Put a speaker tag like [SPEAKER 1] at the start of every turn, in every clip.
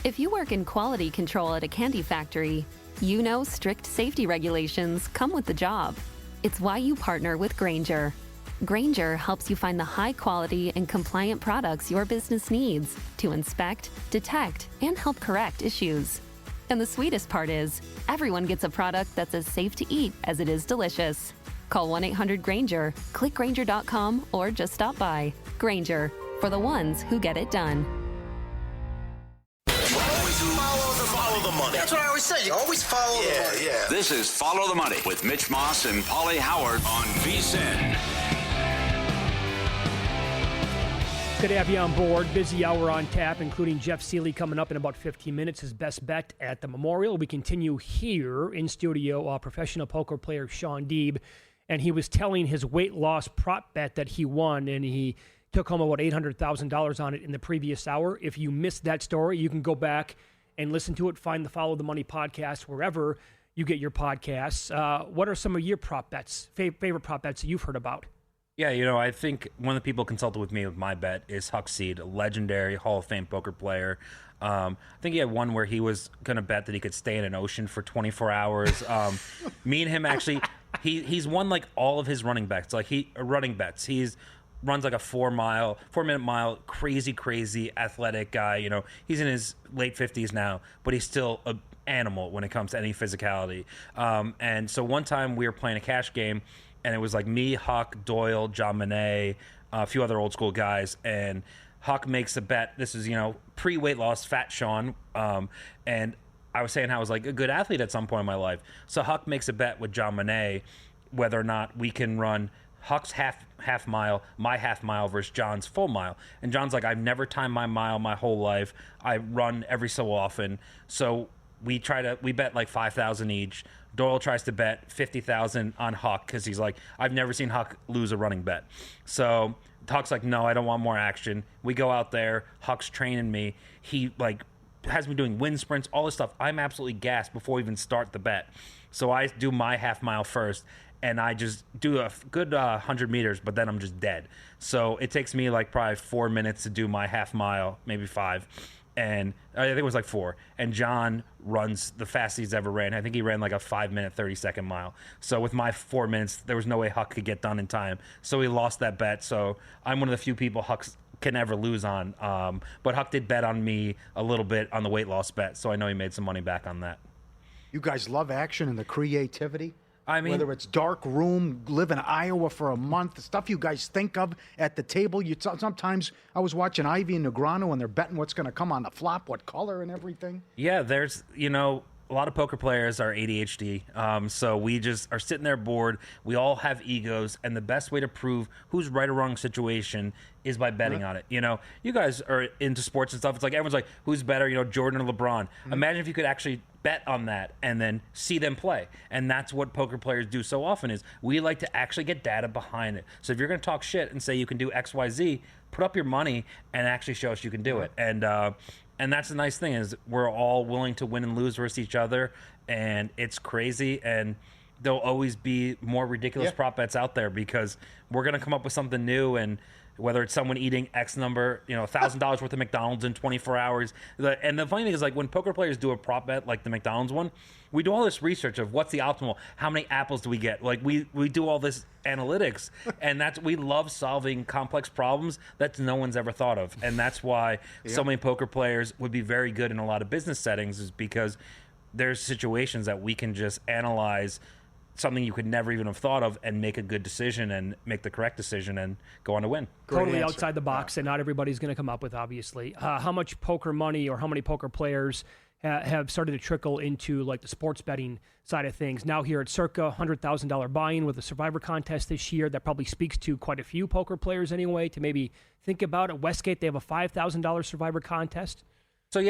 [SPEAKER 1] If you work in quality control at a candy factory, you know strict safety regulations come with the job. It's why you partner with Grainger. Grainger helps you find the high-quality and compliant products your business needs to inspect, detect, and help correct issues. And the sweetest part is, everyone gets a product that's as safe to eat as it is delicious. Call 1-800-GRAINGER, click Grainger.com, or just stop by. Grainger, for the ones who get it done.
[SPEAKER 2] Follow the money. That's what I always say. You always follow the money. Yeah.
[SPEAKER 3] This is Follow the Money with Mitch Moss and Pauly Howard on VSiN.
[SPEAKER 4] Good to have you on board. Busy hour on tap, including Jeff Sealey coming up in about 15 minutes. His best bet at the Memorial. We continue here in studio. Professional poker player Shaun Deeb, and he was telling his weight loss prop bet that he won, and he took home about $800,000 on it in the previous hour. If you missed that story, you can go back and listen to it. Find the Follow the Money podcast wherever you get your podcasts. What are some of your prop bets, favorite prop bets that you've heard about?
[SPEAKER 5] Yeah, I think one of the people consulted with me with my bet is Huck Seed, a legendary Hall of Fame poker player. I think he had one where he was going to bet that he could stay in an ocean for 24 hours. Me and him actually, he's won like all of his running bets. He's runs like a 4-minute mile, crazy athletic guy. He's in his late 50s now, but he's still an animal when it comes to any physicality. And so one time we were playing a cash game, and it was like me, Huck, Doyle, John Monet, a few other old school guys, and Huck makes a bet. This is, pre-weight loss, fat Sean, and I was saying how I was like a good athlete at some point in my life. So Huck makes a bet with John Monet whether or not we can run Huck's half mile, my half mile versus John's full mile. And John's like, I've never timed my mile my whole life. I run every so often. So we bet like 5,000 each. Doyle tries to bet 50,000 on Huck because he's like, I've never seen Huck lose a running bet. So Huck's like, no, I don't want more action. We go out there. Huck's training me. He has me doing wind sprints, all this stuff. I'm absolutely gassed before we even start the bet. So I do my half mile first, and I just do a good 100 meters, but then I'm just dead. So it takes me like probably 4 minutes to do my half mile, maybe 5. And I think it was like 4. And John runs the fastest he's ever ran. I think he ran like a 5-minute, 30-second mile. So with my 4 minutes, there was no way Huck could get done in time. So he lost that bet. So I'm one of the few people Huck can ever lose on. But Huck did bet on me a little bit on the weight loss bet. So I know he made some money back on that.
[SPEAKER 6] You guys love action and the creativity?
[SPEAKER 5] I mean,
[SPEAKER 6] whether it's dark room, live in Iowa for a month, the stuff you guys think of at the table. Sometimes I was watching Ivy and Negreanu, and they're betting what's going to come on the flop, what color and everything.
[SPEAKER 5] Yeah, there's, a lot of poker players are ADHD, so we just are sitting there bored. We all have egos, and the best way to prove who's right or wrong situation is by betting on it. You guys are into sports and stuff. It's like everyone's like, who's better, Jordan or LeBron? Imagine if you could actually bet on that and then see them play. And that's what poker players do so often is we like to actually get data behind it. So if you're going to talk shit and say you can do X, Y, Z, put up your money and actually show us you can do it. And that's the nice thing is we're all willing to win and lose versus each other, and it's crazy. And there'll always be more ridiculous prop bets out there because we're going to come up with something new. And whether it's someone eating X number, $1,000 worth of McDonald's in 24 hours. And the funny thing is, like, when poker players do a prop bet, like the McDonald's one, we do all this research of what's the optimal, how many apples do we get? Like, we do all this analytics, and we love solving complex problems that no one's ever thought of. And that's why so many poker players would be very good in a lot of business settings, is because there's situations that we can just analyze something you could never even have thought of and make a good decision and make the correct decision and go on to win.
[SPEAKER 4] Totally outside the box, and not everybody's going to come up with, obviously. How much poker money or how many poker players have started to trickle into like the sports betting side of things? Now here at Circa, $100,000 buy-in with a Survivor contest this year. That probably speaks to quite a few poker players anyway to maybe think about. At Westgate, they have a $5,000 Survivor contest.
[SPEAKER 5] So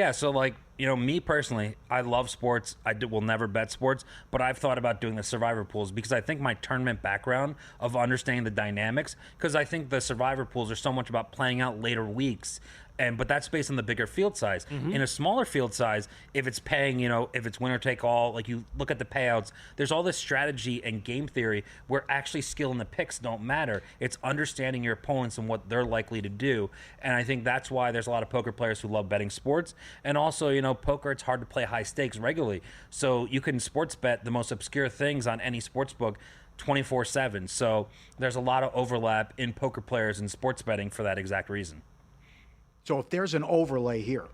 [SPEAKER 5] me personally, I love sports. Will never bet sports, but I've thought about doing the Survivor pools because I think my tournament background of understanding the dynamics, because I think the Survivor pools are so much about playing out later weeks But that's based on the bigger field size. In a smaller field size, if it's paying, if it's winner take all, like you look at the payouts, there's all this strategy and game theory where actually skill and the picks don't matter. It's understanding your opponents and what they're likely to do. And I think that's why there's a lot of poker players who love betting sports. And also, poker, it's hard to play high stakes regularly. So you can sports bet the most obscure things on any sports book 24/7. So there's a lot of overlap in poker players and sports betting for that exact reason.
[SPEAKER 6] So if there's an overlay here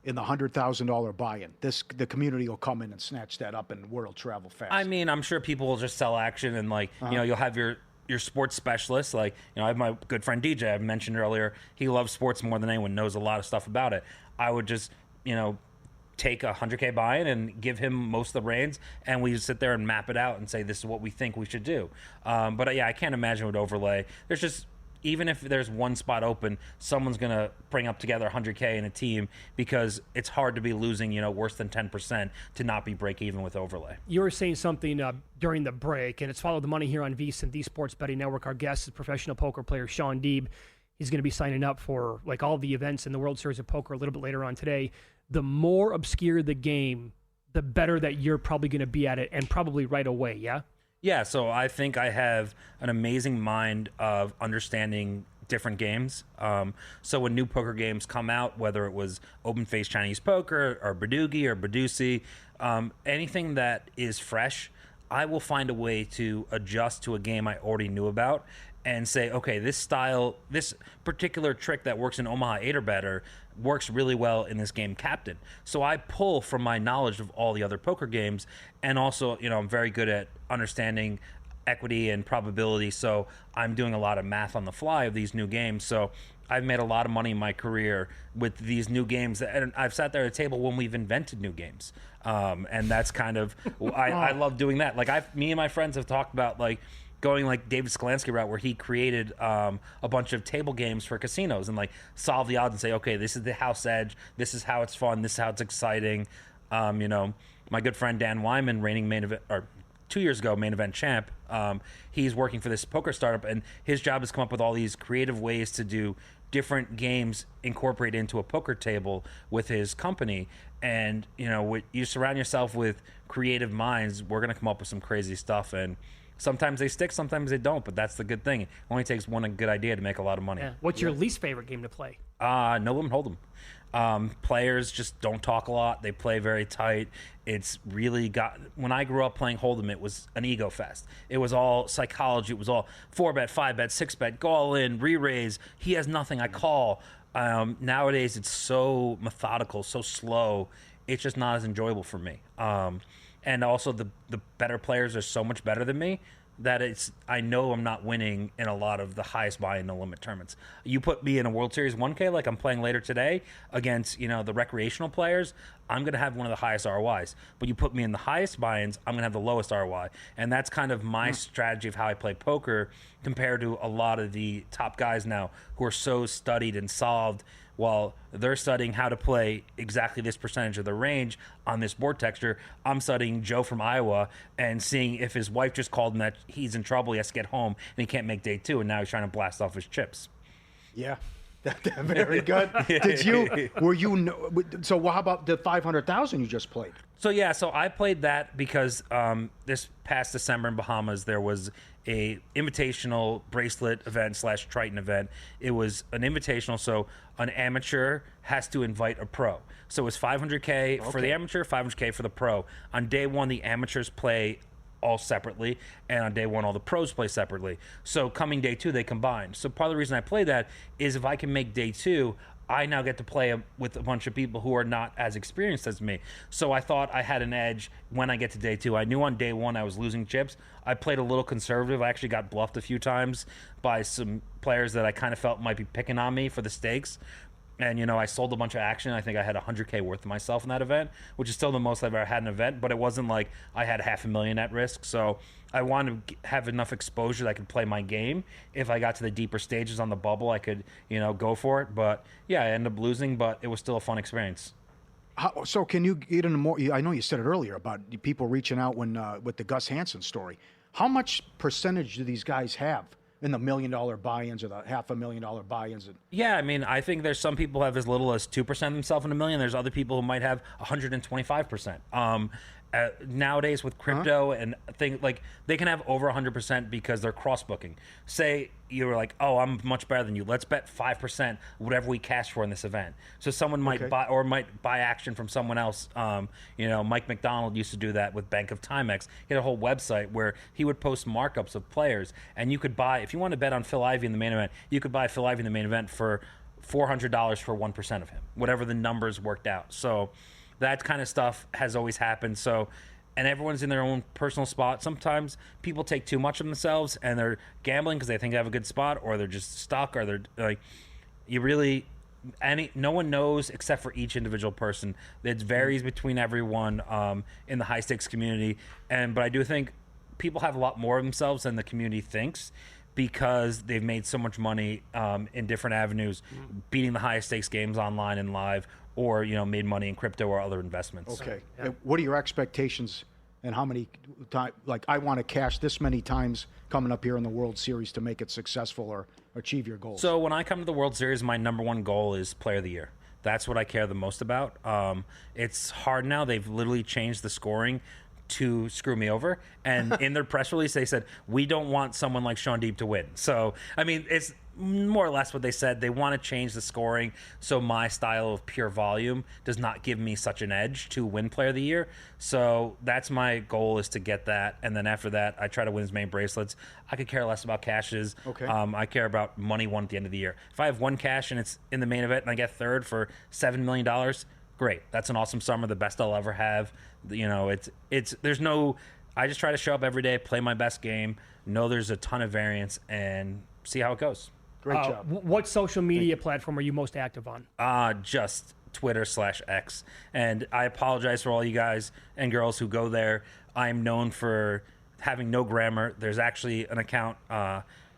[SPEAKER 6] in the $100,000 buy-in, the community will come in and snatch that up and word will travel fast.
[SPEAKER 5] I mean, I'm sure people will just sell action and you'll have your sports specialist. I have my good friend DJ I mentioned earlier. He loves sports more than anyone, knows a lot of stuff about it. I would just, take a $100K buy-in and give him most of the reins, and we just sit there and map it out and say, this is what we think we should do. But I can't imagine it would overlay. There's just, even if there's one spot open, someone's going to bring up together 100K in a team because it's hard to be losing, worse than 10% to not be break even with overlay.
[SPEAKER 4] You were saying something during the break, and it's Follow the Money here on VSiN, the Sports Betting Network. Our guest is professional poker player Shaun Deeb. He's going to be signing up for all the events in the World Series of Poker a little bit later on today. The more obscure the game, the better that you're probably going to be at it, and probably right away, yeah?
[SPEAKER 5] Yeah, so I think I have an amazing mind of understanding different games. So when new poker games come out, whether it was open face Chinese poker or Badugi or Badusi, anything that is fresh, I will find a way to adjust to a game I already knew about and say, okay, this particular trick that works in Omaha 8 or better works really well in this game Captain. So I pull from my knowledge of all the other poker games, and also, I'm very good at understanding equity and probability, so I'm doing a lot of math on the fly of these new games. So I've made a lot of money in my career with these new games, and I've sat there at a table when we've invented new games. And that's kind of, I love doing that. Me and my friends have talked about going David Skalansky route, where he created a bunch of table games for casinos and solve the odds and say, okay, this is the house edge, this is how it's fun, this is how it's exciting. My good friend Dan Wyman, reigning 2 years ago main event champ, he's working for this poker startup, and his job is to come up with all these creative ways to do different games incorporated into a poker table with his company. And you surround yourself with creative minds, we're going to come up with some crazy stuff. And sometimes they stick, sometimes they don't, but that's the good thing. It only takes one good idea to make a lot of money.
[SPEAKER 4] Yeah. What's your least favorite game to play?
[SPEAKER 5] No limit hold'em. Players just don't talk a lot. They play very tight. It's really when I grew up playing hold'em, it was an ego fest. It was all psychology. It was all 4-bet, 5-bet, 6-bet, go all in, re-raise. He has nothing, I call. Nowadays, it's so methodical, so slow. It's just not as enjoyable for me. And also the better players are so much better than me that I know I'm not winning in a lot of the highest buy-in no limit tournaments. You put me in a World Series 1K like I'm playing later today against the recreational players, I'm going to have one of the highest ROIs. But you put me in the highest buy-ins, I'm going to have the lowest ROI. And that's kind of my strategy of how I play poker compared to a lot of the top guys now who are so studied and solved. While they're studying how to play exactly this percentage of the range on this board texture, I'm studying Joe from Iowa and seeing if his wife just called him that he's in trouble, he has to get home, and he can't make day 2, and now he's trying to blast off his chips.
[SPEAKER 6] Yeah, very good. So how about the 500,000 you just played?
[SPEAKER 5] So I played that because this past December in Bahamas, there was a invitational bracelet event / Triton event. It was an invitational, so an amateur has to invite a pro. So it was $500K for the amateur, $500K for the pro. On day 1, the amateurs play all separately, and on day 1, all the pros play separately. So coming day 2, they combine. So part of the reason I play that is if I can make day 2, I now get to play with a bunch of people who are not as experienced as me. So I thought I had an edge when I get to day 2. I knew on day 1 I was losing chips. I played a little conservative. I actually got bluffed a few times by some players that I kind of felt might be picking on me for the stakes. And, I sold a bunch of action. I think I had $100K worth of myself in that event, which is still the most I've ever had in an event, but it wasn't like I had $500,000 at risk. So I wanted to have enough exposure that I could play my game. If I got to the deeper stages on the bubble, I could, go for it. But, yeah, I ended up losing, but it was still a fun experience.
[SPEAKER 6] So can you get into more? I know you said it earlier about people reaching out with the Gus Hansen story. How much percentage do these guys have in the $1 million buy-ins or the $500,000 buy-ins.
[SPEAKER 5] Yeah, I mean, I think there's some people who have as little as 2% of themselves in a million. There's other people who might have 125%. Nowadays with crypto and things like they can have over 100% because they're cross booking. Say you were like, oh, I'm much better than you. Let's bet 5% whatever we cash for in this event. So someone might buy action from someone else. Mike McDonald used to do that with Bank of Timex. He had a whole website where he would post markups of players, and you could buy, if you want to bet on Phil Ivey in the main event, you could buy Phil Ivey in the main event for $400 for 1% of him, whatever the numbers worked out. So that kind of stuff has always happened. So, and everyone's in their own personal spot. Sometimes people take too much of themselves and they're gambling because they think they have a good spot, or they're just stuck, or they're like, no one knows except for each individual person. It varies between everyone in the high stakes community. But I do think people have a lot more of themselves than the community thinks, because they've made so much money in different avenues, beating the highest stakes games online and live, or made money in crypto or other investments.
[SPEAKER 6] Okay. Yeah. What are your expectations, and how many times? Like, I want to cash this many times coming up here in the World Series to make it successful or achieve your goals.
[SPEAKER 5] So when I come to the World Series, my number one goal is Player of the Year. That's what I care the most about. It's hard now. They've literally changed the scoring to screw me over, and in their press release they said, we don't want someone like Shaun Deeb to win. So I mean, it's more or less what they said. They want to change the scoring so my style of pure volume does not give me such an edge to win Player of the Year. So that's my goal, is to get that, and then after that I try to win as many bracelets. I could care less about cashes. I care about money won at the end of the year. If I have one cash and it's in the main event and I get third for $7 million, great. That's an awesome summer, the best I'll ever have. There's no, I just try to show up every day, play my best game, know there's a ton of variance, and see how it goes.
[SPEAKER 6] Great job.
[SPEAKER 4] What social media platform are you most active on?
[SPEAKER 5] Just Twitter/X. And I apologize for all you guys and girls who go there. I'm known for having no grammar. There's actually an account,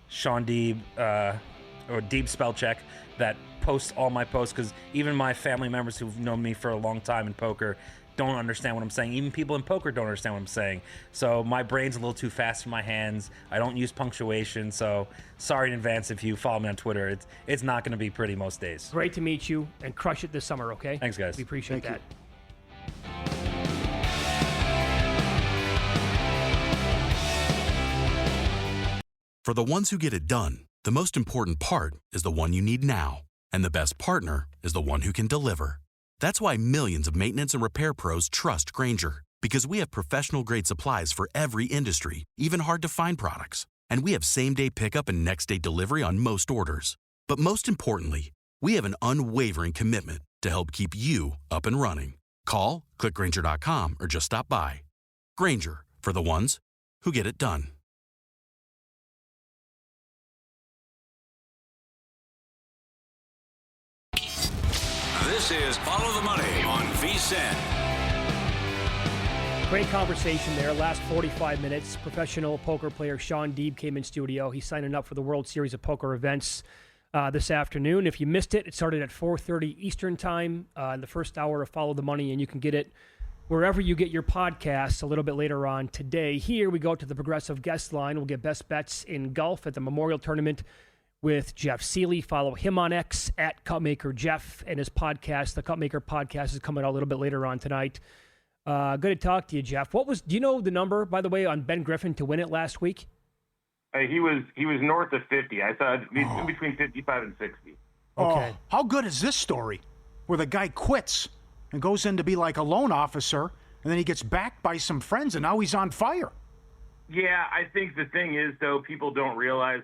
[SPEAKER 5] Shaun Deeb, or Deeb Spell Check, that posts all my posts, because even my family members who've known me for a long time in poker don't understand what I'm saying. Even people in poker don't understand what I'm saying. So my brain's a little too fast for my hands. I don't use punctuation. So sorry in advance if you follow me on Twitter. It's not going to be pretty most days.
[SPEAKER 4] Great to meet you, and crush it this summer, okay?
[SPEAKER 5] Thanks, guys.
[SPEAKER 4] We appreciate that.
[SPEAKER 7] For the ones who get it done, the most important part is the one you need now. And the best partner is the one who can deliver. That's why millions of maintenance and repair pros trust Grainger, because we have professional-grade supplies for every industry, even hard-to-find products. And we have same-day pickup and next-day delivery on most orders. But most importantly, we have an unwavering commitment to help keep you up and running. Call, click Grainger.com, or just stop by. Grainger, for the ones who get it done.
[SPEAKER 3] This is Follow the Money on VSiN.
[SPEAKER 4] Great conversation there. Last 45 minutes. Professional poker player Shaun Deeb came in studio. He's signing up for the World Series of Poker events this afternoon. If you missed it, it started at 4:30 Eastern Time in the first hour of Follow the Money, and you can get it wherever you get your podcasts a little bit later on today. Here we go to the Progressive Guest Line. We'll get best bets in golf at the Memorial Tournament with Jeff Sealey. Follow him on X at Cupmaker Jeff, and his podcast, the Cupmaker Podcast, is coming out a little bit later on tonight. Good to talk to you, Jeff. Do you know the number, by the way, on Ben Griffin to win it last week?
[SPEAKER 8] He was north of 50. I thought in between 55 and 60.
[SPEAKER 4] Okay.
[SPEAKER 6] How good is this story, where the guy quits and goes in to be like a loan officer, and then he gets backed by some friends, and now he's on fire?
[SPEAKER 8] Yeah, I think the thing is, though, people don't realize,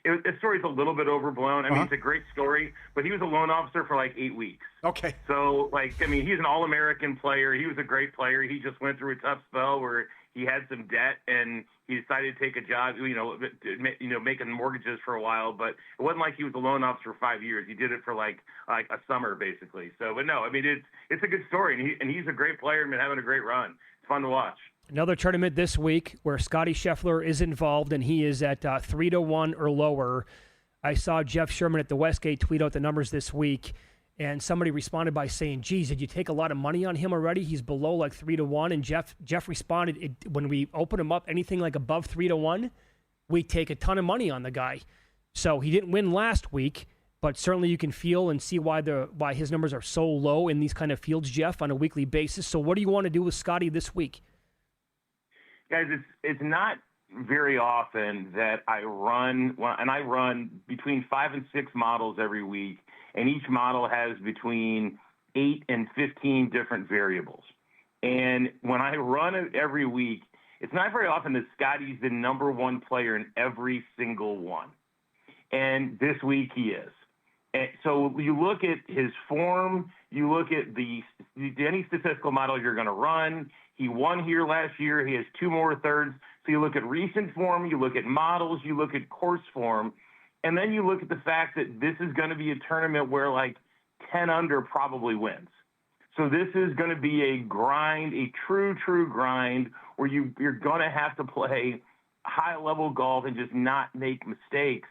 [SPEAKER 8] the story's a little bit overblown. I mean, it's a great story, but he was a loan officer for 8 weeks.
[SPEAKER 6] Okay.
[SPEAKER 8] So, he's an All-American player. He was a great player. He just went through a tough spell where he had some debt, and he decided to take a job, making mortgages for a while. But it wasn't like he was a loan officer for 5 years. He did it for a summer, basically. So, but no, I mean, it's a good story, and he's a great player and been having a great run. It's fun to watch.
[SPEAKER 4] Another tournament this week where Scotty Scheffler is involved, and he is at 3-1 or lower. I saw Jeff Sherman at the Westgate tweet out the numbers this week, and somebody responded by saying, geez, did you take a lot of money on him already? He's below 3-1. And Jeff responded, when we open him up, anything above 3-1, we take a ton of money on the guy. So he didn't win last week, but certainly you can feel and see why his numbers are so low in these kind of fields, Jeff, on a weekly basis. So what do you want to do with Scotty this week?
[SPEAKER 8] Guys, it's not very often that I run between 5 and 6 models every week, and each model has between 8 and 15 different variables. And when I run it every week, it's not very often that Scotty's the number one player in every single one. And this week he is. And so you look at his form, you look at any statistical model you're going to run. He won here last year. He has 2 more thirds. So you look at recent form, you look at models, you look at course form, and then you look at the fact that this is going to be a tournament where like 10 under probably wins. So this is going to be a grind, a true grind, where you're going to have to play high-level golf and just not make mistakes.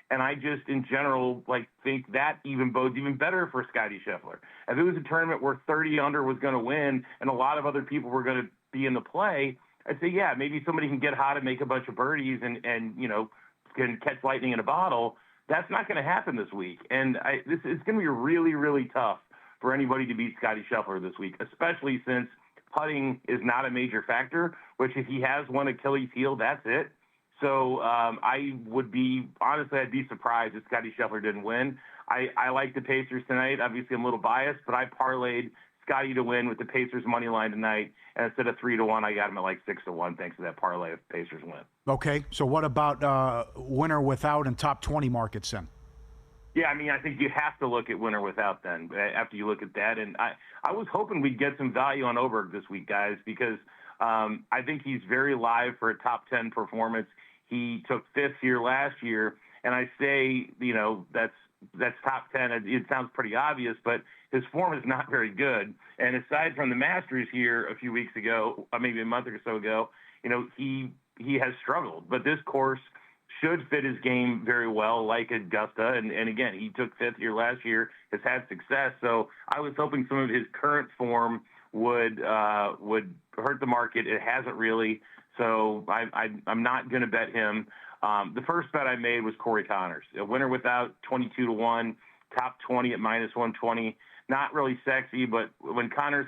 [SPEAKER 8] And I just, in general, think that even bodes even better for Scotty Scheffler. If it was a tournament where 30 under was going to win and a lot of other people were going to be in the play, I'd say, yeah, maybe somebody can get hot and make a bunch of birdies and can catch lightning in a bottle. That's not going to happen this week. And it's going to be really, really tough for anybody to beat Scotty Scheffler this week, especially since putting is not a major factor, which if he has one Achilles heel, that's it. So I'd be surprised if Scotty Scheffler didn't win. I like the Pacers tonight. Obviously, I'm a little biased, but I parlayed Scotty to win with the Pacers money line tonight. And instead of 3-1, I got him at 6-1 thanks to that parlay if Pacers win. Okay.
[SPEAKER 6] So what about winner without and top 20 markets then?
[SPEAKER 8] Yeah, I think you have to look at winner without then after you look at that. And I was hoping we'd get some value on Oberg this week, guys, because I think he's very live for a top 10 performance. He took 5th here last year, and I say, that's top 10. It sounds pretty obvious, but his form is not very good. And aside from the Masters here a few weeks ago, maybe a month or so ago, he has struggled. But this course should fit his game very well, like Augusta. And again, he took 5th here last year, has had success. So I was hoping some of his current form would hurt the market. It hasn't really. So I'm not going to bet him. The first bet I made was Corey Connors, a winner without 22-1, top 20 at -120. Not really sexy, but when Connors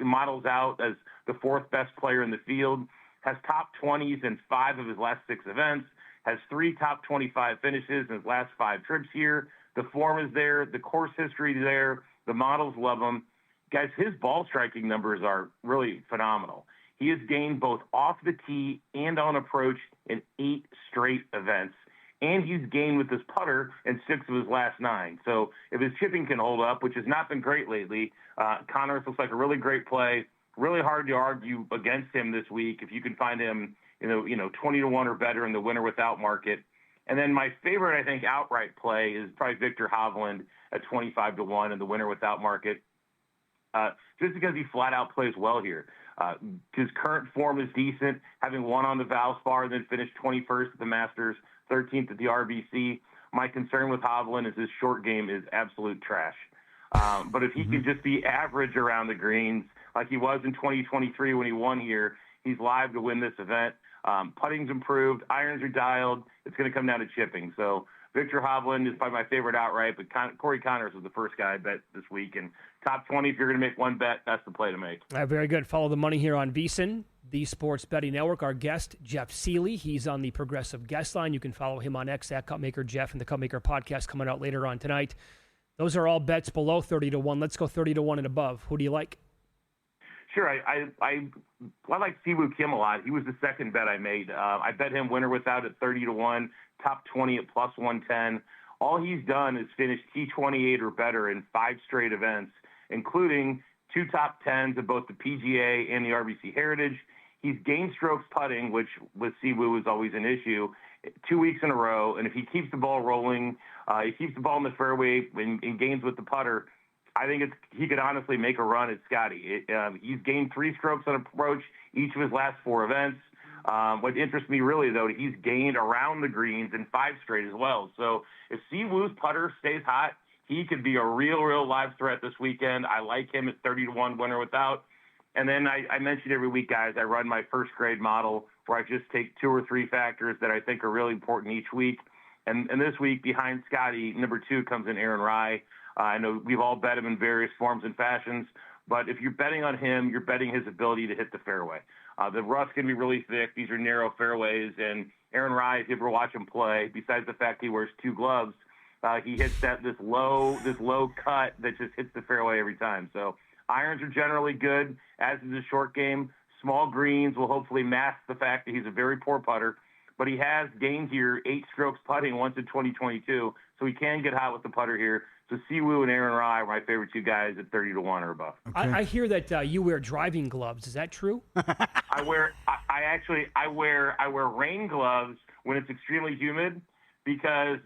[SPEAKER 8] models out as the 4th best player in the field, has top 20s in 5 of his last 6 events, has 3 top 25 finishes in his last 5 trips here. The form is there. The course history is there. The models love him. Guys, his ball striking numbers are really phenomenal. He has gained both off the tee and on approach in 8 straight events. And he's gained with his putter in 6 of his last 9. So if his chipping can hold up, which has not been great lately, Connors looks like a really great play. Really hard to argue against him this week if you can find him, 20-1 or better in the winner without market. And then my favorite, I think, outright play is probably Victor Hovland at 25-1 in the winner without market. Just because he flat out plays well here. His current form is decent, having won on the Valspar, then finished 21st at the Masters, 13th at the RBC. My concern with Hovland is his short game is absolute trash. But if he can just be average around the greens, like he was in 2023 when he won here, he's live to win this event. Putting's improved, irons are dialed. It's going to come down to chipping. So Victor Hovland is probably my favorite outright, but Corey Connors was the first guy I bet this week. And top 20, if you're going to make one bet, that's the play to make.
[SPEAKER 4] Very good. Follow the money here on VSiN, the Sports Betting Network. Our guest, Jeff Sealey. He's on the Progressive Guest Line. You can follow him on X at Cupmaker Jeff, and the Cupmaker podcast coming out later on tonight. Those are all bets below 30-1. Let's go 30-1 and above. Who do you like?
[SPEAKER 8] Sure. I like Siwoo Kim a lot. He was the second bet I made. I bet him winner without at 30-1, top 20 at +110. All he's done is finish T28 or better in 5 straight events, including 2 top 10s at both the PGA and the RBC Heritage. He's gained strokes putting, which with Siwoo is always an issue, 2 weeks in a row. And if he keeps the ball rolling, he keeps the ball in the fairway and gains with the putter, I think he could honestly make a run at Scotty. He's gained 3 strokes on approach each of his last 4 events. What interests me really, though, he's gained around the greens in 5 straight as well. So if Siwoo's putter stays hot, he could be a real live threat this weekend. I like him at 30-1 winner without. And then I mentioned every week, guys, I run my first grade model where I just take 2 or 3 factors that I think are really important each week. And this week, behind Scotty, number 2 comes in Aaron Rai. I know we've all bet him in various forms and fashions, but if you're betting on him, you're betting his ability to hit the fairway. The rough's going to be really thick. These are narrow fairways, and Aaron Rai, if you ever watch him play, besides the fact he wears 2 gloves, he hits this low cut that just hits the fairway every time. So irons are generally good, as is his short game. Small greens will hopefully mask the fact that he's a very poor putter, but he has gained here 8 strokes putting once in 2022, so he can get hot with the putter here. So Siwoo and Aaron Rai are my favorite 2 guys at 30-1 or above.
[SPEAKER 4] Okay. I hear that you wear driving gloves. Is that true?
[SPEAKER 8] I wear rain gloves when it's extremely humid, because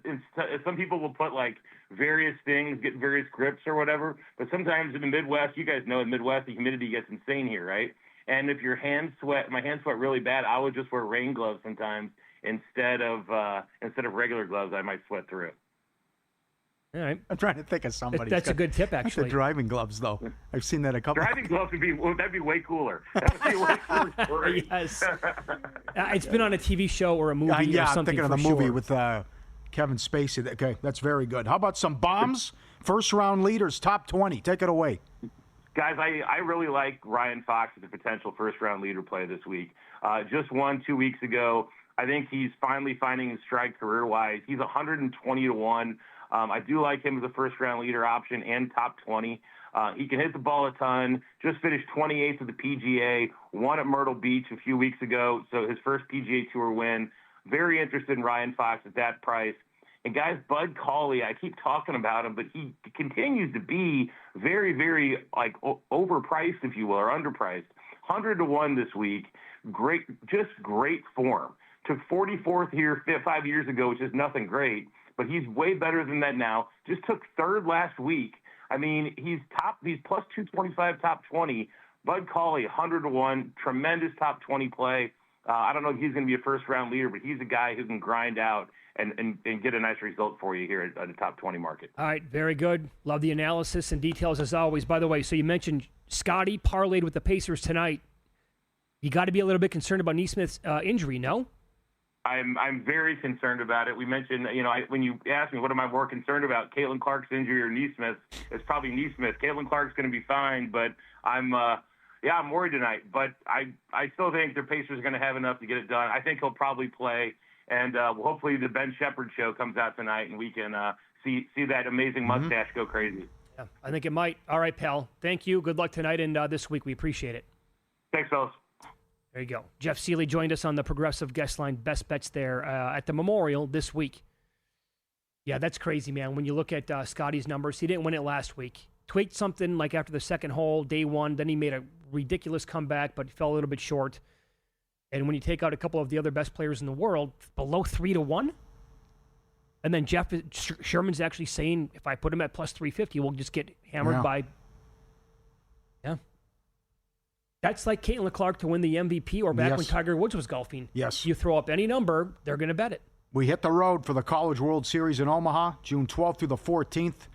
[SPEAKER 8] some people will put like various things, get various grips or whatever. But sometimes in the Midwest, you guys know in the Midwest, the humidity gets insane here, right? And if your hands sweat, my hands sweat really bad, I would just wear rain gloves sometimes instead of regular gloves. I might sweat through it.
[SPEAKER 4] All right.
[SPEAKER 6] I'm trying to think of somebody.
[SPEAKER 4] That's a good tip, actually.
[SPEAKER 6] The driving gloves, though. I've seen that a couple.
[SPEAKER 8] Driving gloves that'd be way cooler. That would be way cooler story.
[SPEAKER 4] Yes. It's been on a TV show or a movie or something.
[SPEAKER 6] Yeah, I'm thinking of the movie
[SPEAKER 4] sure.
[SPEAKER 6] with Kevin Spacey. Okay, that's very good. How about some bombs? First round leaders, top 20. Take it away.
[SPEAKER 8] Guys, I really like Ryan Fox as a potential first-round leader play this week. Just won 2 weeks ago. I think he's finally finding his stride career-wise. He's 120-1. I do like him as a first-round leader option and top 20. He can hit the ball a ton. Just finished 28th at the PGA. Won at Myrtle Beach a few weeks ago, so his first PGA Tour win. Very interested in Ryan Fox at that price. And guys, Bud Cauley, I keep talking about him, but he continues to be very, very overpriced, if you will, or underpriced. 100-1 this week. Great form. Took 44th here 5 years ago, which is nothing great, but he's way better than that now. Just took 3rd last week. I mean, he's plus 225, top 20. Bud Cauley, 100-1, tremendous top 20 play. I don't know if he's going to be a first-round leader, but he's a guy who can grind out and get a nice result for you here at the top 20 market.
[SPEAKER 4] All right, very good. Love the analysis and details as always. By the way, so you mentioned Scotty parlayed with the Pacers tonight. You got to be a little bit concerned about Neesmith's injury, no?
[SPEAKER 8] I'm very concerned about it. We mentioned, when you asked me what am I more concerned about, Caitlin Clark's injury or Neesmith, it's probably Neesmith. Caitlin Clark's going to be fine, but I'm worried tonight. But I still think the Pacers are going to have enough to get it done. I think he'll probably play, and hopefully the Ben Shepherd show comes out tonight, and we can see that amazing mustache go crazy.
[SPEAKER 4] Yeah, I think it might. All right, pal. Thank you. Good luck tonight and this week. We appreciate it.
[SPEAKER 8] Thanks, fellas.
[SPEAKER 4] There you go. Jeff Sealey joined us on the Progressive Guest Line Best Bets there at the Memorial this week. Yeah, that's crazy, man. When you look at Scotty's numbers, he didn't win it last week. Tweaked something like after the second hole, day one. Then he made a ridiculous comeback, but fell a little bit short. And when you take out a couple of the other best players in the world, below 3-1. And then Jeff Sherman's actually saying, if I put him at plus 350, we'll just get hammered by... Yeah. That's like Caitlin Clark to win the MVP or back when Tiger Woods was golfing.
[SPEAKER 6] Yes.
[SPEAKER 4] You throw up any number, they're going to bet it.
[SPEAKER 6] We hit the road for the College World Series in Omaha, June 12th through the 14th.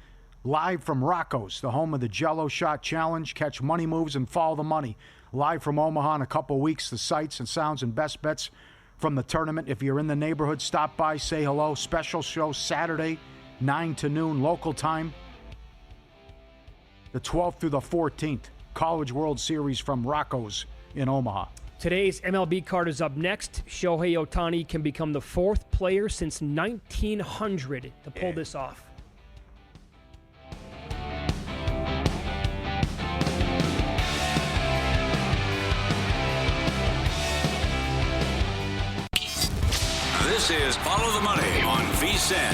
[SPEAKER 6] Live from Rocco's, the home of the Jello Shot Challenge. Catch money moves and follow the money. Live from Omaha in a couple weeks, the sights and sounds and best bets from the tournament. If you're in the neighborhood, stop by, say hello. Special show Saturday, 9 to noon, local time. The 12th through the 14th. College World Series from Rocco's in Omaha.
[SPEAKER 4] Today's MLB card is up next. Shohei Ohtani can become the 4th player since 1900 to pull this off.
[SPEAKER 3] This is Follow the Money on VSiN.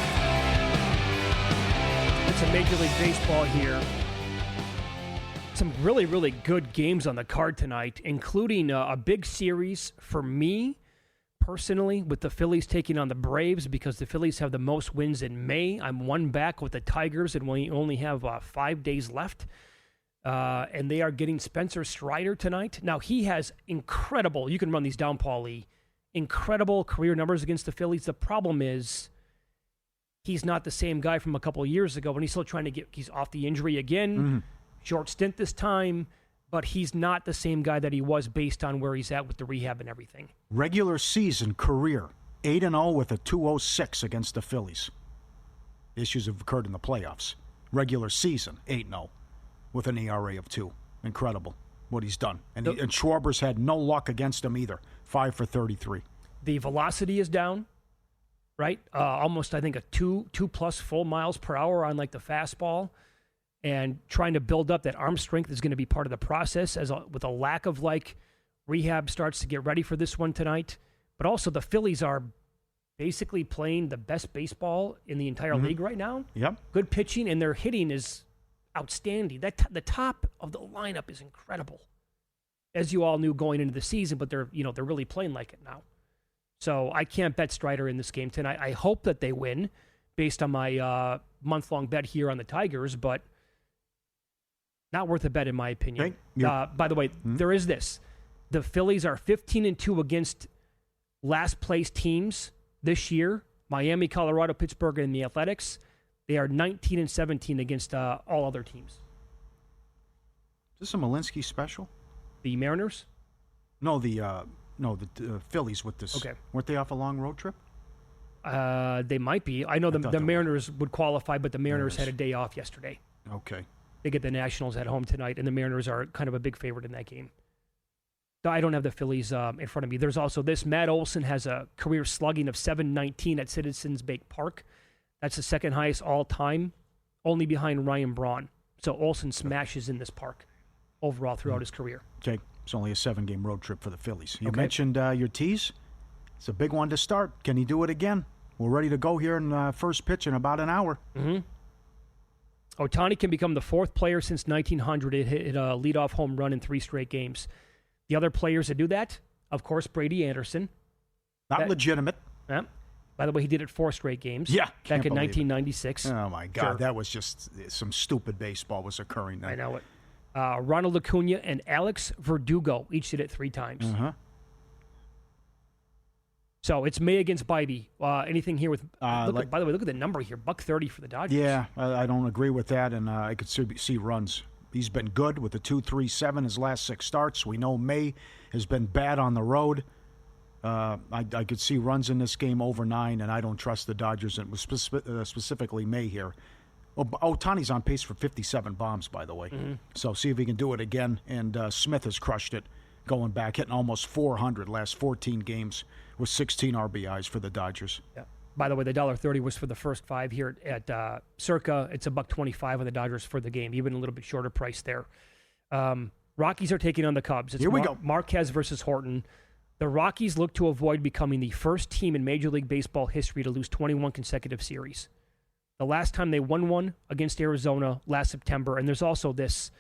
[SPEAKER 4] It's a Major League Baseball here. Some really, really good games on the card tonight, including a big series for me personally with the Phillies taking on the Braves because the Phillies have the most wins in May. I'm one back with the Tigers, and we only have 5 days left. And they are getting Spencer Strider tonight. Now, he has incredible, you can run these down, Pauly, incredible career numbers against the Phillies. The problem is he's not the same guy from a couple of years ago, and he's still trying to he's off the injury again. Mm-hmm. Short stint this time, but he's not the same guy that he was based on where he's at with the rehab and everything.
[SPEAKER 6] Regular season career, 8-0 with a 2.06 against the Phillies. Issues have occurred in the playoffs. Regular season, 8-0 with an ERA of 2. Incredible what he's done. And Schwarber's had no luck against him either. 5 for 33.
[SPEAKER 4] The velocity is down, right? Almost, I think, a 2+ full miles per hour on like the fastball. And trying to build up that arm strength is going to be part of the process with a lack of like rehab starts to get ready for this one tonight. But also the Phillies are basically playing the best baseball in the entire league right now.
[SPEAKER 6] Yep.
[SPEAKER 4] Good pitching, and their hitting is outstanding. The top of the lineup is incredible, as you all knew going into the season. But they're really playing like it now. So I can't bet Strider in this game tonight. I hope that they win, based on my month-long bet here on the Tigers, but not worth a bet in my opinion.
[SPEAKER 6] Okay.
[SPEAKER 4] By the way, there is this: the Phillies are 15-2 against last-place teams this year. Miami, Colorado, Pittsburgh, and the Athletics. They are 19-17 against all other teams.
[SPEAKER 6] Is this a Malinsky special?
[SPEAKER 4] The Mariners?
[SPEAKER 6] No, the Phillies with this.
[SPEAKER 4] Okay.
[SPEAKER 6] Weren't they off a long road trip?
[SPEAKER 4] They might be. I know the Mariners would qualify, but the Mariners had a day off yesterday.
[SPEAKER 6] Okay.
[SPEAKER 4] They get the Nationals at home tonight, and the Mariners are kind of a big favorite in that game. I don't have the Phillies in front of me. There's also this. Matt Olson has a career slugging of .719 at Citizens Bank Park. That's the second highest all time, only behind Ryan Braun. So Olson smashes in this park overall throughout his career.
[SPEAKER 6] Okay. It's only a 7-game road trip for the Phillies. You mentioned your tees. It's a big one to start. Can he do it again? We're ready to go here in first pitch in about an hour.
[SPEAKER 4] Mm-hmm. Ohtani can become the fourth player since 1900 to hit a leadoff home run in 3 straight games. The other players that do that, of course, Brady Anderson.
[SPEAKER 6] Not legitimate.
[SPEAKER 4] By the way, he did it 4 straight games.
[SPEAKER 6] Yeah.
[SPEAKER 4] Back in 1996.
[SPEAKER 6] Oh, my God. Sure. That was just some stupid baseball was occurring there.
[SPEAKER 4] I know it. Ronald Acuna and Alex Verdugo each did it 3 times.
[SPEAKER 6] Uh-huh.
[SPEAKER 4] So it's May against Bybee. Anything here with... by the way, look at the number here. $130 for the Dodgers.
[SPEAKER 6] Yeah, I don't agree with that, and I could see runs. He's been good with the 2.37 his last 6 starts. We know May has been bad on the road. I could see runs in this game over 9, and I don't trust the Dodgers, and specifically May here. Ohtani's on pace for 57 bombs, by the way. Mm-hmm. So see if he can do it again. And Smith has crushed it going back, hitting almost 400 last 14 games with 16 RBIs for the Dodgers.
[SPEAKER 4] Yeah. By the way, the $1.30 was for the first 5 here at Circa. It's $1.25 on the Dodgers for the game, even a little bit shorter price there. Rockies are taking on the Cubs. It's
[SPEAKER 6] here we go.
[SPEAKER 4] Marquez versus Horton. The Rockies look to avoid becoming the first team in Major League Baseball history to lose 21 consecutive series. The last time they won one against Arizona last September, and there's also this.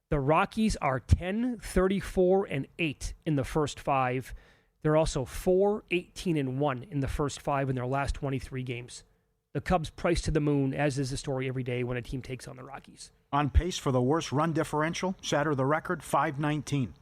[SPEAKER 4] The Rockies are 10-34-8 in the first 5. They're also 4-18-1 in the first 5 in their last 23 games. The Cubs priced to the moon, as is the story every day when a team takes on the Rockies.
[SPEAKER 6] On pace for the worst run differential, shatter the record, 519.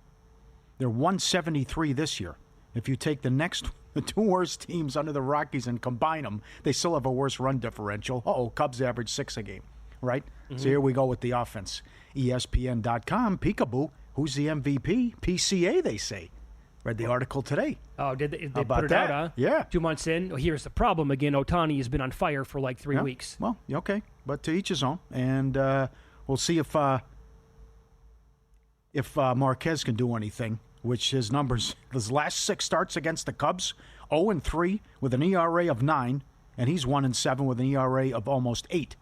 [SPEAKER 6] They're 173 this year. If you take the 2 worst teams under the Rockies and combine them, they still have a worse run differential. Cubs average 6 a game, right? Mm-hmm. So here we go with the offense. ESPN.com, peekaboo, who's the MVP? PCA, they say. Read the article today.
[SPEAKER 4] Oh, did they put it out, huh?
[SPEAKER 6] Yeah.
[SPEAKER 4] 2 months in. Here's the problem. Again, Ohtani has been on fire for like 3 weeks.
[SPEAKER 6] Well, okay. But to each his own. And we'll see if Marquez can do anything, which his numbers, his last 6 starts against the Cubs, 0-3 with an ERA of 9, and he's 1-7 with an ERA of almost 8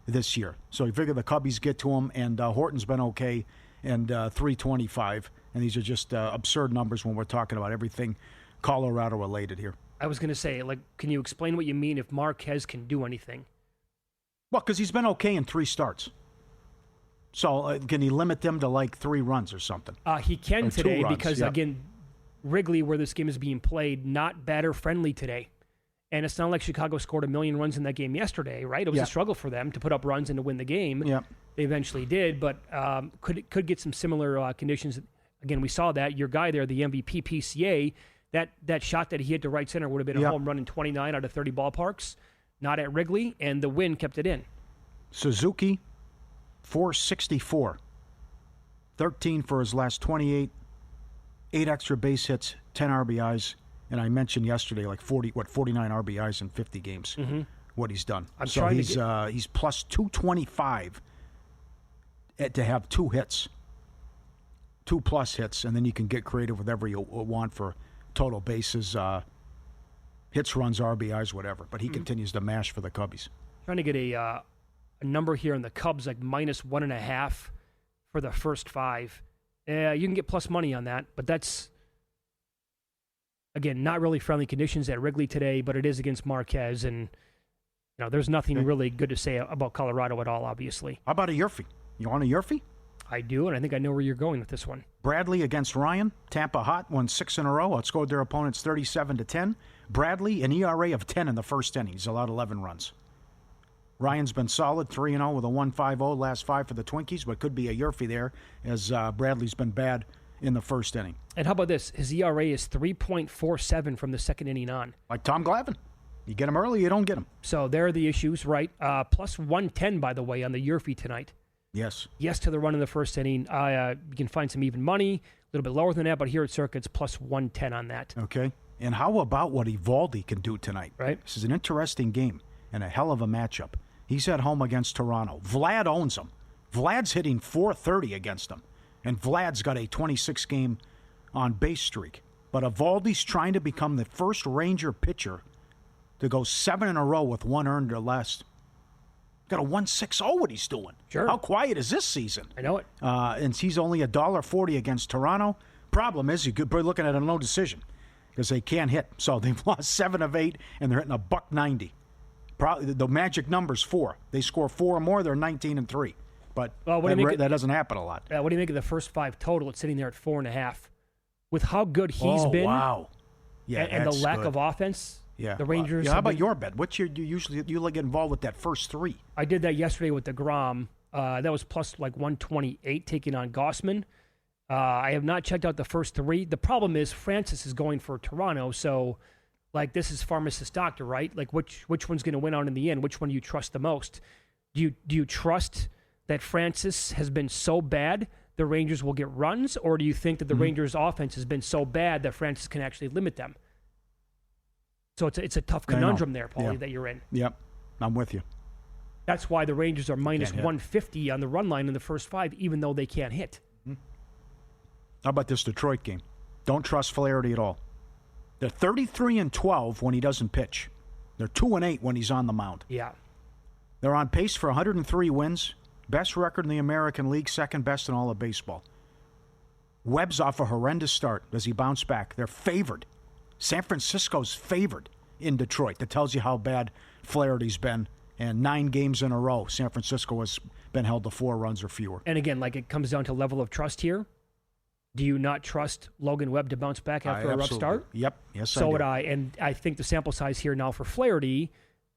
[SPEAKER 6] this year. So you figure the Cubbies get to him, and Horton's been okay, and 3.25. And these are just absurd numbers when we're talking about everything Colorado-related here.
[SPEAKER 4] I was going to say, can you explain what you mean if Marquez can do anything?
[SPEAKER 6] Well, because he's been okay in 3 starts. So can he limit them to 3 runs or something?
[SPEAKER 4] He can
[SPEAKER 6] or
[SPEAKER 4] today
[SPEAKER 6] 2 runs,
[SPEAKER 4] because, again, Wrigley, where this game is being played, not batter-friendly today. And it's not like Chicago scored 1 million runs in that game yesterday, right? It was a struggle for them to put up runs and to win the game.
[SPEAKER 6] Yeah.
[SPEAKER 4] They eventually did, but could get some similar conditions. Again, we saw that. Your guy there, the MVP PCA, that shot that he hit to right center would have been a home run in 29 out of 30 ballparks. Not at Wrigley, and the wind kept it in.
[SPEAKER 6] Suzuki, 464. 13 for his last 28, 8 extra base hits, 10 RBIs, and I mentioned yesterday like 49 RBIs in 50 games. What he's done. He's plus 225 to have 2 hits, 2+ hits, and then you can get creative with whatever you want for total bases, hits, runs, RBIs, whatever. But he continues to mash for the Cubbies.
[SPEAKER 4] Trying to get a number here in the Cubs, like -1.5 for the first 5. Yeah, you can get plus money on that, but that's, again, not really friendly conditions at Wrigley today, but it is against Marquez, and there's nothing really good to say about Colorado at all, obviously.
[SPEAKER 6] How about a Yerfie? You want a Yerfie?
[SPEAKER 4] I do, and I think I know where you're going with this one.
[SPEAKER 6] Bradley against Ryan. Tampa hot, won 6 in a row. Outscored their opponents 37-10. Bradley, an ERA of 10 in the first inning. He's allowed 11 runs. Ryan's been solid, 3-0 with a 1.50 last 5 for the Twinkies, but could be a Yerfie there as Bradley's been bad in the first inning.
[SPEAKER 4] And how about this? His ERA is 3.47 from the second inning on.
[SPEAKER 6] Like Tom Glavine. You get him early, you don't get him.
[SPEAKER 4] So there are the issues, right? Plus 110, by the way, on the Yerfie tonight.
[SPEAKER 6] Yes.
[SPEAKER 4] Yes to the run in the first inning. You can find some even money, a little bit lower than that, but here at Circuit's plus 110 on that.
[SPEAKER 6] Okay. And how about what Eovaldi can do tonight?
[SPEAKER 4] Right.
[SPEAKER 6] This is an interesting game and a hell of a matchup. He's at home against Toronto. Vlad owns him. Vlad's hitting .430 against him. And Vlad's got a 26-game on-base streak. But Eovaldi's trying to become the first Ranger pitcher to go 7 in a row with 1 earned or less. Got a 1.60 what he's doing.
[SPEAKER 4] Sure.
[SPEAKER 6] How quiet is this season?
[SPEAKER 4] I know it.
[SPEAKER 6] And he's only $1.40 against Toronto. Problem is, you could be looking at a no decision because they can't hit. So they've lost 7 of 8, and they're hitting a $1.90. Probably the magic number's 4. They score 4 or more, they're 19-3. But that doesn't happen a lot.
[SPEAKER 4] What do you make of the first 5 total? It's sitting there at 4.5. With how good he's been,
[SPEAKER 6] wow, yeah,
[SPEAKER 4] and the lack of offense.
[SPEAKER 6] Yeah,
[SPEAKER 4] the Rangers.
[SPEAKER 6] How about your bet? What's you get involved with that first 3?
[SPEAKER 4] I did that yesterday with DeGrom. That was plus like 128 taking on Gossman. I have not checked out the first 3. The problem is Francis is going for Toronto, so this is pharmacist doctor, right? Like which one's going to win out in the end? Which one do you trust the most? Do you trust that Francis has been so bad the Rangers will get runs, or do you think that the Rangers' offense has been so bad that Francis can actually limit them? So it's a tough conundrum there, Pauly, that you're in.
[SPEAKER 6] Yep, I'm with you.
[SPEAKER 4] That's why the Rangers are minus 150 on the run line in the first 5, even though they can't hit.
[SPEAKER 6] How about this Detroit game? Don't trust Flaherty at all. They're 33-12 when he doesn't pitch. They're 2-8 when he's on the mound.
[SPEAKER 4] Yeah.
[SPEAKER 6] They're on pace for 103 wins, best record in the American League, second best in all of baseball. Webb's off a horrendous start. Does he bounce back? They're favored. San Francisco's favored in Detroit. That tells you how bad Flaherty's been. And 9 games in a row, San Francisco has been held to 4 runs or fewer.
[SPEAKER 4] And again, it comes down to level of trust here. Do you not trust Logan Webb to bounce back after a rough start?
[SPEAKER 6] Yep. Yes,
[SPEAKER 4] so would I. And I think the sample size here now for Flaherty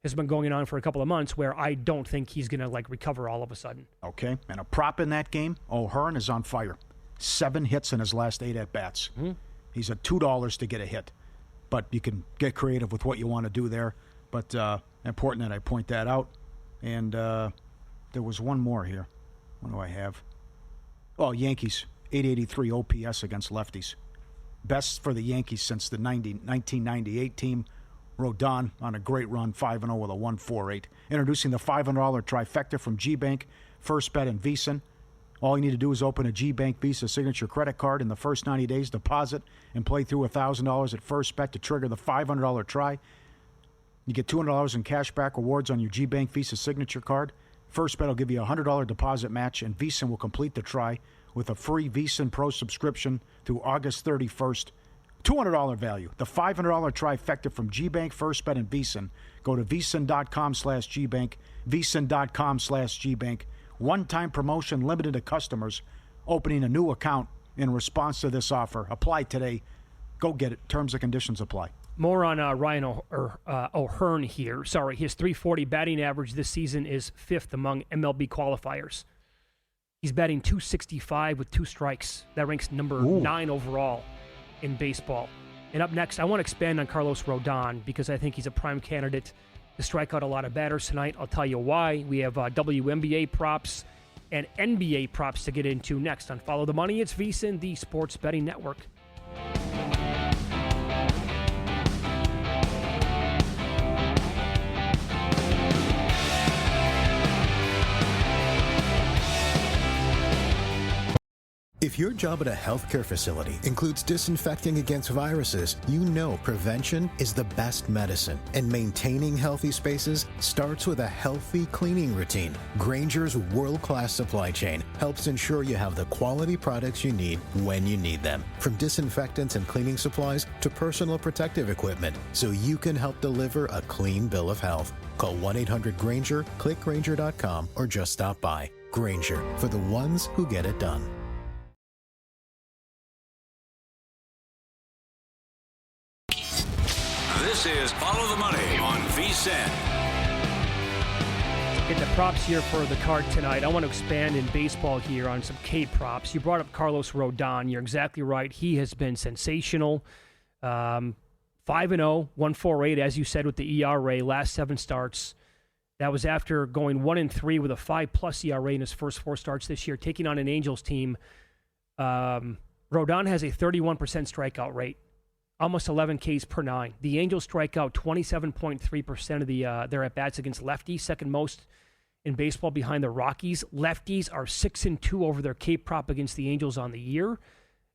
[SPEAKER 4] has been going on for a couple of months where I don't think he's going to recover all of a sudden.
[SPEAKER 6] Okay. And a prop in that game, O'Hearn is on fire. 7 hits in his last 8 at-bats. He's at $2 to get a hit. But you can get creative with what you want to do there. But important that I point that out. And there was one more here. What do I have? Oh, Yankees, 883 OPS against lefties. Best for the Yankees since the 1998 team. Rodon on a great run, 5-0 with a 1.48. Introducing the $500 trifecta from G-Bank, First Bet, and VEASAN. All you need to do is open a G-Bank Visa signature credit card in the first 90 days, deposit, and play through $1,000 at First Bet to trigger the $500 try. You get $200 in cashback rewards on your G-Bank Visa signature card. First Bet will give you a $100 deposit match, and VEASAN will complete the try with a free VEASAN Pro subscription through August 31st. $200 value. The $500 trifecta from G-Bank, First Bet, and VEASAN. Go to VEASAN.com/GBank, VEASAN.com/GBank. One-time promotion limited to customers opening a new account in response to this offer. Apply today. Go get it. Terms and conditions apply.
[SPEAKER 4] More on Ryan O'Hearn here. Sorry, his .340 batting average this season is 5th among MLB qualifiers. He's batting .265 with 2 strikes. That ranks number 9 overall in baseball. And up next, I want to expand on Carlos Rodon because I think he's a prime candidate to strike out a lot of batters tonight. I'll tell you why. We have WNBA props and NBA props to get into next on Follow the Money. It's VSiN, the Sports Betting Network.
[SPEAKER 9] If your job at a healthcare facility includes disinfecting against viruses, you know prevention is the best medicine. And maintaining healthy spaces starts with a healthy cleaning routine. Grainger's world-class supply chain helps ensure you have the quality products you need when you need them. From disinfectants and cleaning supplies to personal protective equipment, so you can help deliver a clean bill of health. Call 1-800-GRAINGER, click Grainger.com, or just stop by. Grainger, for the ones who get it done.
[SPEAKER 3] This is Follow the Money on VSiN.
[SPEAKER 4] Get the props here for the card tonight. I want to expand in baseball here on some K props. You brought up Carlos Rodon. You're exactly right. He has been sensational. 5-0, 1.48, as you said, with the ERA, last 7 starts. That was after going 1-3 with a 5+ ERA in his first 4 starts this year, taking on an Angels team. Rodon has a 31% strikeout rate. Almost 11 Ks per 9. The Angels strike out 27.3% of their at-bats against lefties, second most in baseball behind the Rockies. Lefties are 6-2 over their K prop against the Angels on the year.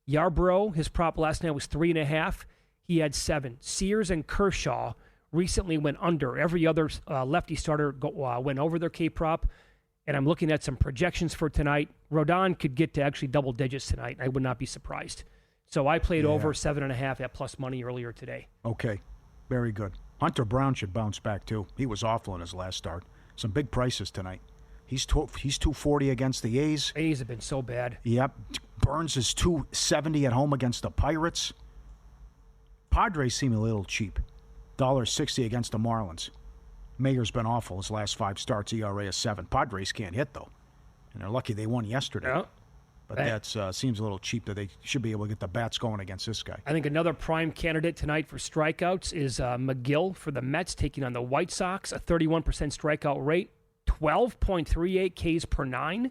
[SPEAKER 4] Yarbrough, his prop last night was 3.5. He had 7. Sears and Kershaw recently went under. Every other lefty starter went over their K prop. And I'm looking at some projections for tonight. Rodon could get to actually double digits tonight. I would not be surprised. So I played over 7.5 at plus money earlier today.
[SPEAKER 6] Okay, very good. Hunter Brown should bounce back too. He was awful in his last start. Some big prices tonight. He's 240 against the A's.
[SPEAKER 4] A's have been so bad.
[SPEAKER 6] Yep. Burns is 270 at home against the Pirates. Padres seem a little cheap. $1.60 against the Marlins. Mayer's been awful his last 5 starts. ERA is 7. Padres can't hit though, and they're lucky they won yesterday.
[SPEAKER 4] Yeah.
[SPEAKER 6] But that seems a little cheap that they should be able to get the bats going against this guy.
[SPEAKER 4] I think another prime candidate tonight for strikeouts is McGill for the Mets, taking on the White Sox, a 31% strikeout rate, 12.38 Ks per 9.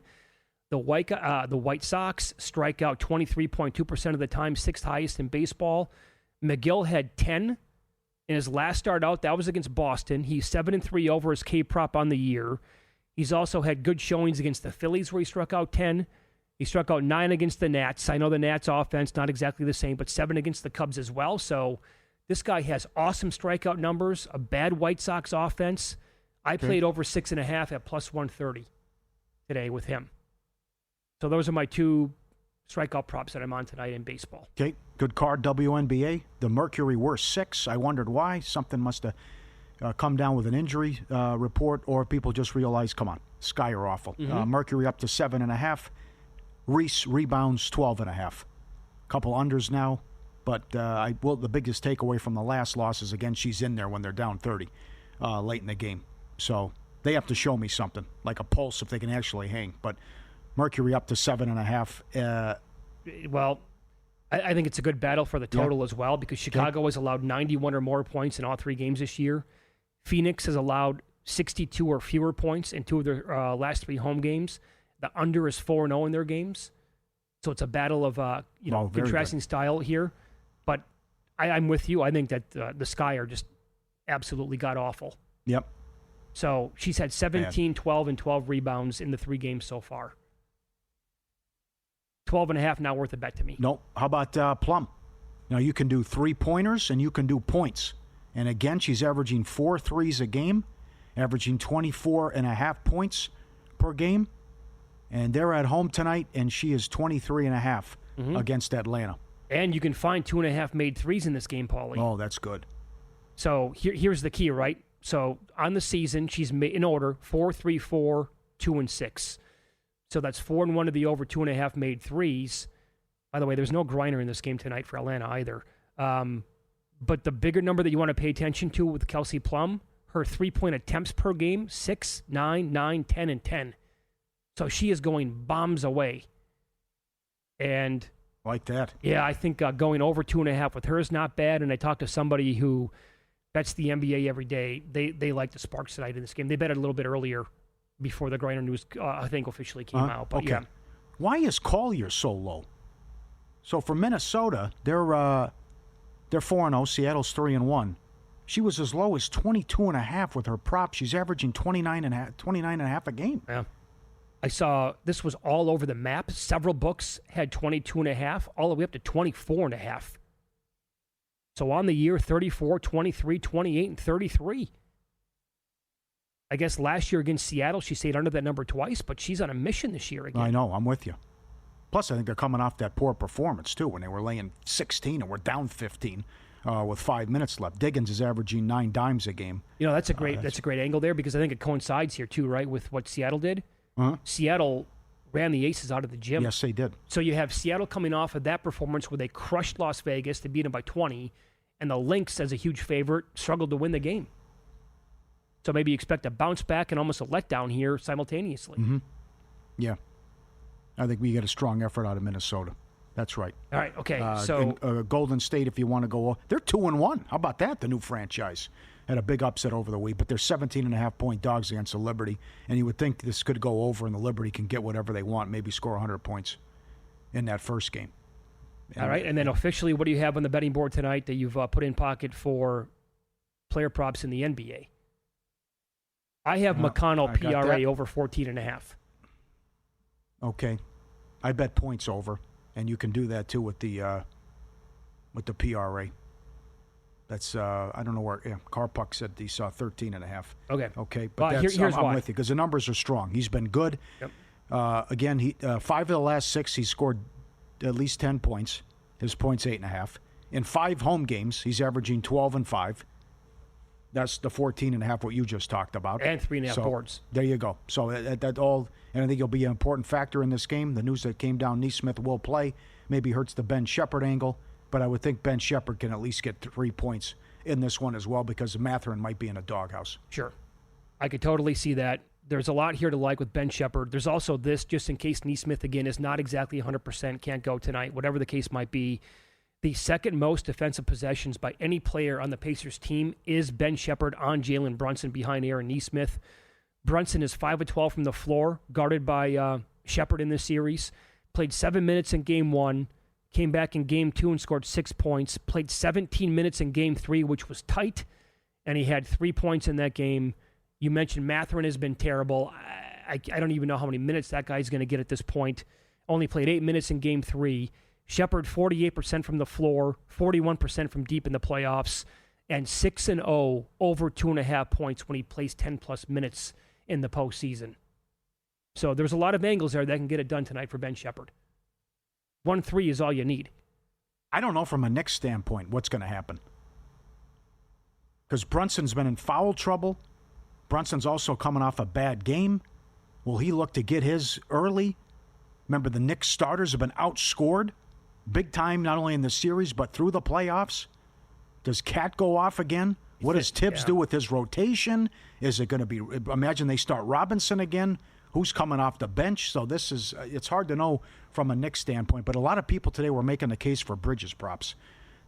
[SPEAKER 4] The White Sox strike out 23.2% of the time, 6th highest in baseball. McGill had 10 in his last start out. That was against Boston. He's 7-3 over his K prop on the year. He's also had good showings against the Phillies where he struck out 10. He struck out 9 against the Nats. I know the Nats offense, not exactly the same, but 7 against the Cubs as well. So this guy has awesome strikeout numbers, a bad White Sox offense. I played over 6.5 at plus 130 today with him. So those are my 2 strikeout props that I'm on tonight in baseball.
[SPEAKER 6] Okay, good card, WNBA. The Mercury were 6. I wondered why. Something must have come down with an injury report, or people just realized, come on, Sky are awful. Mercury up to 7.5. Reese rebounds 12.5. Couple unders now, but the biggest takeaway from the last loss is, again, she's in there when they're down 30 late in the game. So they have to show me something, like a pulse if they can actually hang. But Mercury up to 7.5.
[SPEAKER 4] Well, I think it's a good battle for the total as well, because Chicago has allowed 91 or more points in all 3 games this year. Phoenix has allowed 62 or fewer points in 2 of their last 3 home games. The under is 4-0 in their games. So it's a battle of contrasting style here. But I'm with you. I think that the Sky are just absolutely god-awful.
[SPEAKER 6] Yep.
[SPEAKER 4] So she's had 17, 12, and 12 rebounds in the 3 games so far. 12.5 not worth a bet to me.
[SPEAKER 6] No. How about Plum? Now you can do 3-pointers and you can do points. And again, she's averaging 4 threes a game, averaging 24.5 points per game. And they're at home tonight, and she is 23.5 against Atlanta.
[SPEAKER 4] And you can find 2.5 made threes in this game, Pauly.
[SPEAKER 6] Oh, that's good.
[SPEAKER 4] So here's the key, right? So on the season, she's in order 4, 3, 4, 2, and 6. So that's 4 and 1 of the over 2.5 made threes. By the way, there's no Griner in this game tonight for Atlanta either. But the bigger number that you want to pay attention to with Kelsey Plum, her 3-point attempts per game, 6, 9, 9, 10, and 10. So she is going bombs away. And
[SPEAKER 6] like that.
[SPEAKER 4] Yeah, I think going over 2.5 with her is not bad. And I talked to somebody who bets the NBA every day. They like the Sparks tonight in this game. They bet it a little bit earlier before the Griner news, I think, officially came out. But
[SPEAKER 6] okay.
[SPEAKER 4] yeah.
[SPEAKER 6] Why is Collier so low? So for Minnesota, they're 4-0. Seattle's 3-1. She was as low as 22.5 with her prop. She's averaging 29.5 a game.
[SPEAKER 4] Yeah. I saw this was all over the map. Several books had 22.5, all the way up to 24.5. So on the year, 34, 23, 28, and 33. I guess last year against Seattle, she stayed under that number twice, but she's on a mission this year again.
[SPEAKER 6] I know. I'm with you. Plus, I think they're coming off that poor performance, too, when they were laying 16 and we're down 15 with 5 minutes left. Diggins is averaging 9 dimes a game.
[SPEAKER 4] You know, that's a great angle there because I think it coincides here, too, right, with what Seattle did.
[SPEAKER 6] Uh-huh.
[SPEAKER 4] Seattle ran the Aces out of the gym.
[SPEAKER 6] Yes, they did.
[SPEAKER 4] So you have Seattle coming off of that performance where they crushed Las Vegas to beat them by 20, and the Lynx, as a huge favorite, struggled to win the game. So maybe you expect a bounce back and almost a letdown here simultaneously.
[SPEAKER 6] Mm-hmm. Yeah. I think we get a strong effort out of Minnesota. That's right.
[SPEAKER 4] All right, okay.
[SPEAKER 6] Golden State, if you want to go, they're 2-1. How about that, the new franchise? Had a big upset over the week, but they're 17.5-point dogs against the Liberty, and you would think this could go over and the Liberty can get whatever they want, maybe score 100 points in that first game.
[SPEAKER 4] All right, and then officially, what do you have on the betting board tonight that you've put in pocket for player props in the NBA? I have McConnell PRA over 14.5.
[SPEAKER 6] Okay. I bet points over, and you can do that too with the PRA. That's I don't know where. Yeah, Carpuck said he saw 13.5. Okay, but
[SPEAKER 4] here's
[SPEAKER 6] I'm
[SPEAKER 4] why.
[SPEAKER 6] with you because the numbers are strong. He's been good.
[SPEAKER 4] Yep.
[SPEAKER 6] Again, he 5 of the last 6 he's scored at least 10 points. His points 8.5. In 5 home games, he's averaging 12 and 5. That's the 14.5 what you just talked about.
[SPEAKER 4] And 3.5 boards.
[SPEAKER 6] There you go. So that all, and I think he'll be an important factor in this game. The news that came down, Neesmith will play. Maybe hurts the Ben Shepherd angle, but I would think Ben Shepherd can at least get 3 points in this one as well because Matherin might be in a doghouse.
[SPEAKER 4] Sure. I could totally see that. There's a lot here to like with Ben Shepherd. There's also this, just in case Neesmith, again, is not exactly 100%, can't go tonight, whatever the case might be. The second most defensive possessions by any player on the Pacers team is Ben Shepherd on Jalen Brunson behind Aaron Neesmith. Brunson is 5 of 12 from the floor, guarded by Shepherd in this series. Played 7 minutes in Game 1, came back in Game 2 and scored 6 points. Played 17 minutes in Game 3, which was tight, and he had 3 points in that game. You mentioned Matherin has been terrible. I don't even know how many minutes that guy's going to get at this point. Only played 8 minutes in Game 3. Shepherd, 48% from the floor, 41% from deep in the playoffs, and 6-0 over 2.5 points when he plays 10-plus minutes in the postseason. So there's a lot of angles there that can get it done tonight for Ben Shepherd. 1-3 is all you need.
[SPEAKER 6] I don't know from a Knicks standpoint what's going to happen. Because Brunson's been in foul trouble. Brunson's also coming off a bad game. Will he look to get his early? Remember, the Knicks starters have been outscored big time, not only in the series, but through the playoffs. Does Cat go off again? What does Tibbs do with his rotation? Is it going to be, imagine they start Robinson again? Who's coming off the bench? So this is, it's hard to know from a Knicks standpoint, but a lot of people today were making the case for Bridges props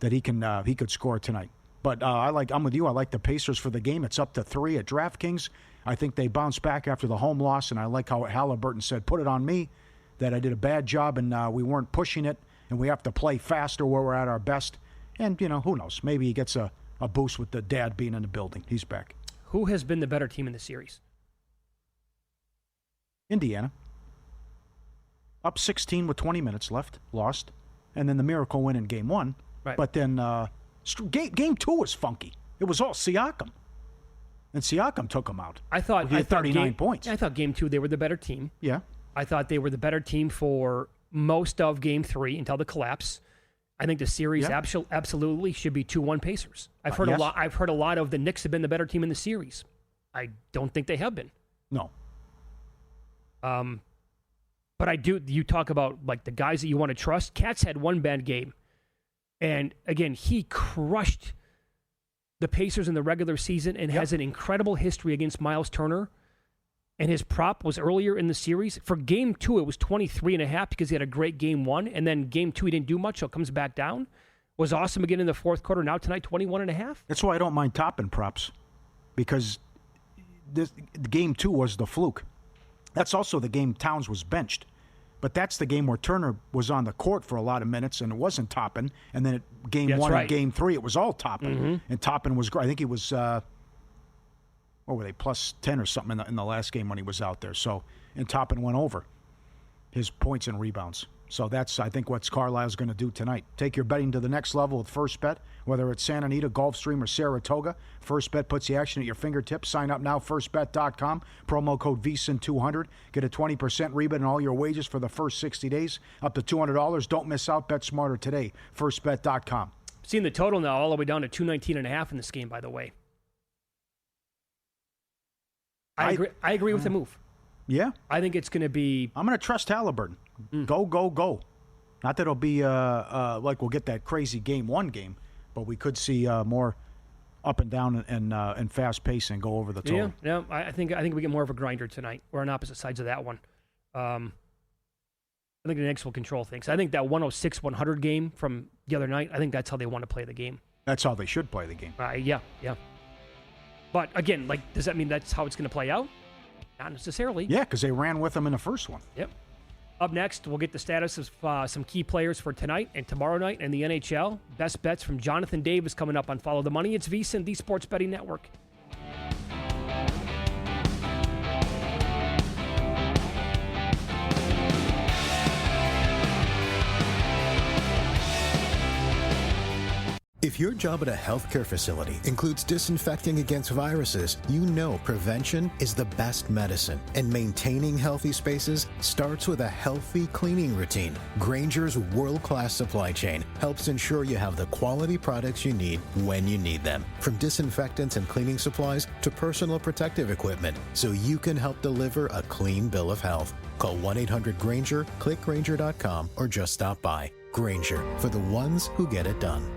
[SPEAKER 6] that he could score tonight. But I'm with you. I like the Pacers for the game. It's up to 3 at DraftKings. I think they bounce back after the home loss, and I like how Halliburton said, put it on me, that I did a bad job and we weren't pushing it, and we have to play faster where we're at our best. And, who knows? Maybe he gets a boost with the dad being in the building. He's back.
[SPEAKER 4] Who has been the better team in the series?
[SPEAKER 6] Indiana. Up 16 with 20 minutes left. Lost. And then the miracle win in Game 1.
[SPEAKER 4] Right.
[SPEAKER 6] But then Game 2 was funky. It was all Siakam. And Siakam took him out.
[SPEAKER 4] I thought
[SPEAKER 6] 39 points.
[SPEAKER 4] I thought Game 2 they were the better team.
[SPEAKER 6] Yeah.
[SPEAKER 4] I thought they were the better team for most of Game 3 until the collapse. I think the series absolutely should be 2-1 Pacers. I've heard a lot of the Knicks have been the better team in the series. I don't think they have been.
[SPEAKER 6] No.
[SPEAKER 4] But I do. You talk about like the guys that you want to trust. Cat's had one bad game, and again he crushed the Pacers in the regular season and has an incredible history against Miles Turner. And his prop was earlier in the series. For Game 2, it was 23.5 because he had a great Game 1. And then Game 2, he didn't do much, so it comes back down. Was awesome again in the fourth quarter. Now tonight, 21.5.
[SPEAKER 6] That's why I don't mind topping props. Because Game 2 was the fluke. That's also the game Towns was benched. But that's the game where Turner was on the court for a lot of minutes, and it wasn't Toppin. And then game one and game 3, it was all Toppin.
[SPEAKER 4] Mm-hmm.
[SPEAKER 6] And Toppin was great. I think he was, what were they, plus 10 or something in the last game when he was out there. So, and Toppin went over his points and rebounds. So that's, I think, what Carlisle's going to do tonight. Take your betting to the next level with First Bet, whether it's Santa Anita, Gulfstream, or Saratoga. First Bet puts the action at your fingertips. Sign up now, firstbet.com. Promo code VSIN200. Get a 20% rebate on all your wages for the first 60 days, up to $200. Don't miss out. Bet smarter today. Firstbet.com.
[SPEAKER 4] Seeing the total now all the way down to 219.5 in this game, by the way. I agree with the move.
[SPEAKER 6] Yeah.
[SPEAKER 4] I think it's going to be...
[SPEAKER 6] I'm going to trust Halliburton. Go, go, go. Not that it'll be like we'll get that crazy game 1 game, but we could see more up and down and fast pace and go over the total.
[SPEAKER 4] Yeah, I think we get more of a grinder tonight. We're on opposite sides of that one. I think the Knicks will control things. I think that 106-100 game from the other night, I think that's how they want to play the game.
[SPEAKER 6] That's how they should play the game.
[SPEAKER 4] Yeah. But again, like, does that mean that's how it's going to play out? Not necessarily.
[SPEAKER 6] Yeah, because they ran with them in the first one.
[SPEAKER 4] Yep. Up next, we'll get the status of some key players for tonight and tomorrow night in the NHL. Best bets from Jonathan Davis coming up on Follow the Money. It's VSiN, the Sports Betting Network.
[SPEAKER 9] If your job at a healthcare facility includes disinfecting against viruses, you know prevention is the best medicine. And maintaining healthy spaces starts with a healthy cleaning routine. Grainger's world-class supply chain helps ensure you have the quality products you need when you need them. From disinfectants and cleaning supplies to personal protective equipment, so you can help deliver a clean bill of health. Call 1-800-GRAINGER, click Grainger.com, or just stop by. Grainger, for the ones who get it done.